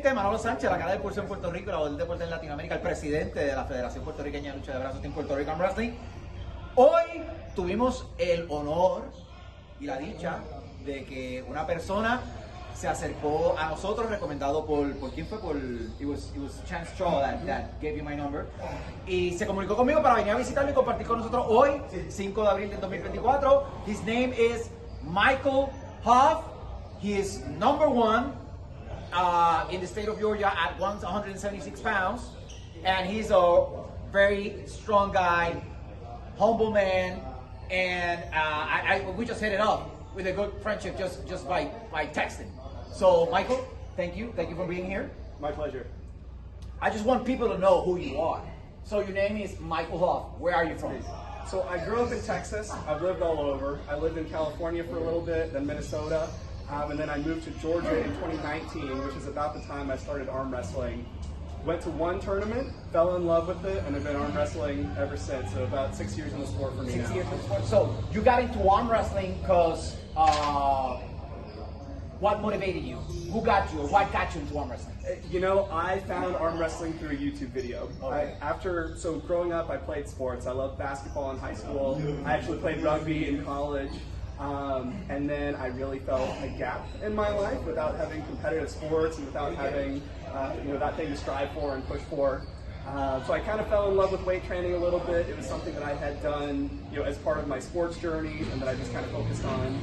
gente, Manolo Sánchez, la cara del pulso en Puerto Rico y la voz del deporte en Latinoamérica, el presidente de la Federación Puertorriqueña de Lucha de Brazos en Puerto Rico Armwrestling. Hoy tuvimos el honor y la dicha de que una persona se acercó a nosotros, recomendado por ¿quién fue? It was Chance Shaw that gave you my number. Y se comunicó conmigo para venir a visitarme y compartir con nosotros hoy, 5 de abril del 2024. His name is Michael Hoff. He is number one in the state of Georgia at 176 pounds. And he's a very strong guy, humble man, and we just hit it up with a good friendship just by texting. So, Michael, thank you for being here. My pleasure. I just want people to know who you are. So your name is Michael Hoff. Where are you from? So I grew up in Texas. I've lived all over. I lived in California for a little bit, then Minnesota, and then I moved to Georgia in 2019, which is about the time I started arm wrestling. Went to one tournament, fell in love with it, and have been arm wrestling ever since. So about 6 years in the sport for me. 6 years in the sport. So you got into arm wrestling because what motivated you? Who got you, or what got you into arm wrestling? You know, I found arm wrestling through a YouTube video. Okay. So growing up, I played sports. I loved basketball in high school. I actually played rugby in college. And then I really felt a gap in my life without having competitive sports and without having that thing to strive for and push for. So I kind of fell in love with weight training a little bit. It was something that I had done, as part of my sports journey, and that I just kind of focused on.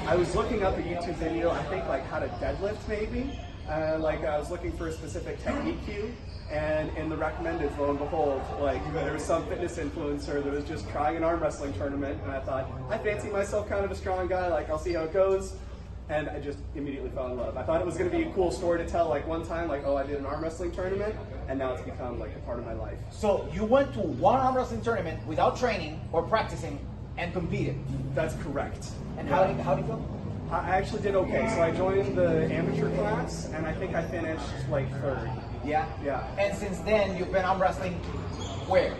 I was looking up a YouTube video, I think like how to deadlift maybe. I was looking for a specific technique cue, and in the recommended, lo and behold, there was some fitness influencer that was just trying an arm wrestling tournament, and I thought, I fancy myself kind of a strong guy, I'll see how it goes. And I just immediately fell in love. I thought it was going to be a cool story to tell, one time, oh, I did an arm wrestling tournament, and now it's become a part of my life. So you went to one arm wrestling tournament without training or practicing and competed. That's correct. And how did you feel? I actually did okay. So I joined the amateur class, and I think I finished third. Yeah? Yeah. And since then, you've been arm wrestling where?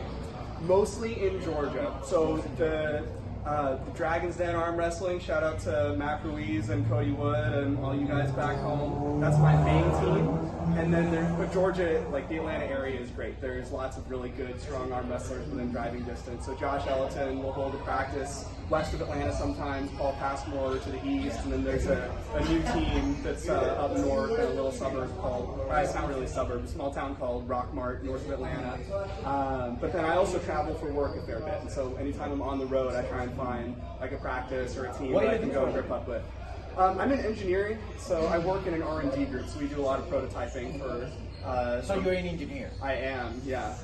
Mostly in Georgia. So the Dragon's Den Arm Wrestling, shout out to Mac Ruiz and Cody Wood and all you guys back home. That's my main team. And then but Georgia, the Atlanta area is great. There's lots of really good, strong arm wrestlers within driving distance. So Josh Ellerton will hold a practice west of Atlanta sometimes, Paul Passmore to the east, and then there's a new team that's up north in a little suburb called, it's not really a suburb, a small town called Rockmart, north of Atlanta. But then I also travel for work a fair bit, and so anytime I'm on the road, I try and find a practice or a team that I can go and grip up with. I'm in engineering, so I work in an R&D group, so we do a lot of prototyping for... So you're an engineer? I am, yeah.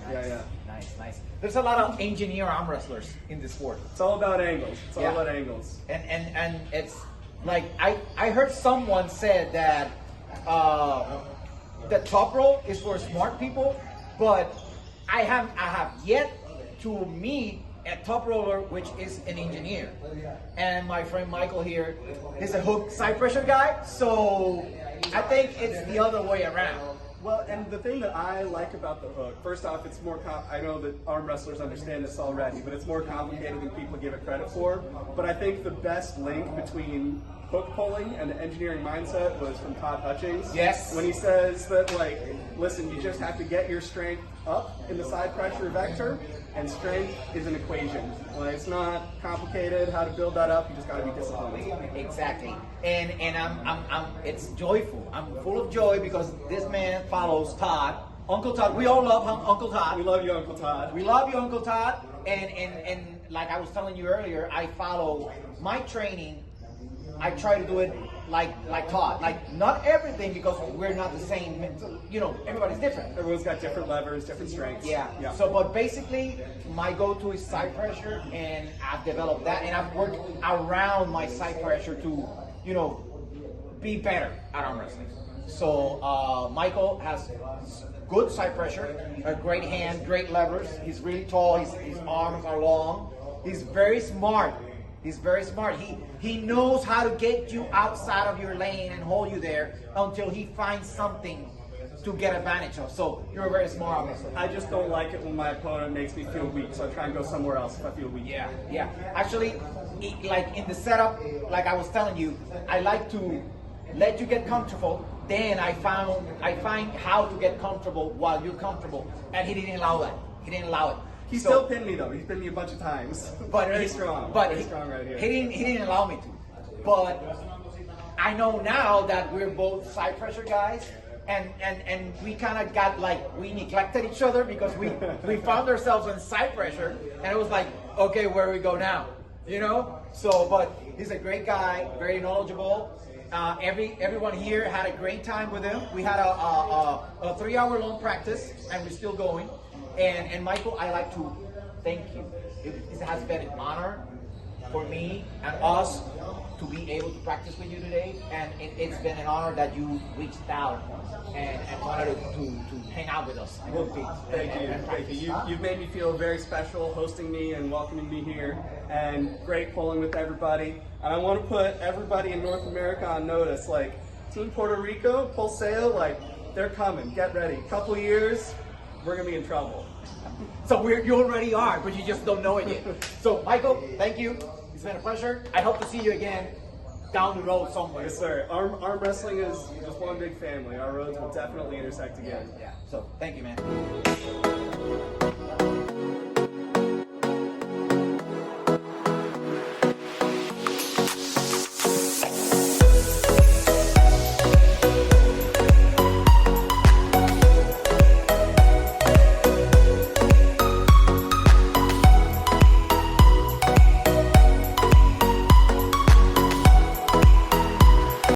Nice. There's a lot of engineer arm wrestlers in this sport. It's all about angles. It's all about angles. And it's I heard someone said that the top rope is for smart people, but I have yet to meet a top roller which is an engineer. And my friend Michael here is a hook side pressure guy, so I think it's the other way around. Well, and the thing that I like about the hook, first off, it's more, I know that arm wrestlers understand this already, but it's more complicated than people give it credit for. But I think the best link between hook pulling and the engineering mindset was from Todd Hutchings. Yes. When he says that, listen, you just have to get your strength up in the side pressure vector, and strength is an equation. It's not complicated how to build that up. You just got to be disciplined. Exactly. And it's joyful. I'm full of joy because this man follows Todd, Uncle Todd. We all love Uncle Todd. We love you, Uncle Todd. We love you, Uncle Todd. And like I was telling you earlier, I follow my training. I try to do it like Todd. Not everything, because we're not the same. Everybody's different. Everyone's got different levers, different strengths. Yeah. So, but basically, my go-to is side pressure, and I've developed that, and I've worked around my side pressure to, be better at arm wrestling. So, Michael has good side pressure, a great hand, great levers. He's really tall. His arms are long. He's very smart. He knows how to get you outside of your lane and hold you there until he finds something to get advantage of. So you're a very smart wrestler. I just don't like it when my opponent makes me feel weak, so I try and go somewhere else if I feel weak. Yeah. Actually, in the setup, like I was telling you, I like to let you get comfortable, then I find how to get comfortable while you're comfortable, and he didn't allow that. He didn't allow it. He still pinned me though. He's pinned me a bunch of times. But very strong. But very strong right here. He didn't allow me to. But I know now that we're both side pressure guys, and we kind of got like, we neglected each other because we found ourselves in side pressure, and it was like, okay, where do we go now? You know? So, but he's a great guy, very knowledgeable. Everyone here had a great time with him. We had a 3-hour-long practice, and we're still going. And Michael, I like to thank you. It has been an honor for me and us to be able to practice with you today, and it's been an honor that you reached out and wanted to hang out with us. Well, thank you. You've made me feel very special hosting me and welcoming me here, and great pulling with everybody. And I want to put everybody in North America on notice, like Team Puerto Rico, Full Sail, like they're coming. Get ready. Couple years, we're gonna be in trouble. So you already are, but you just don't know it yet. So Michael, thank you. It's been a pleasure. I hope to see you again down the road somewhere. Yes, sir. Arm wrestling is just one big family. Our roads will definitely intersect again. Yeah. So thank you, man.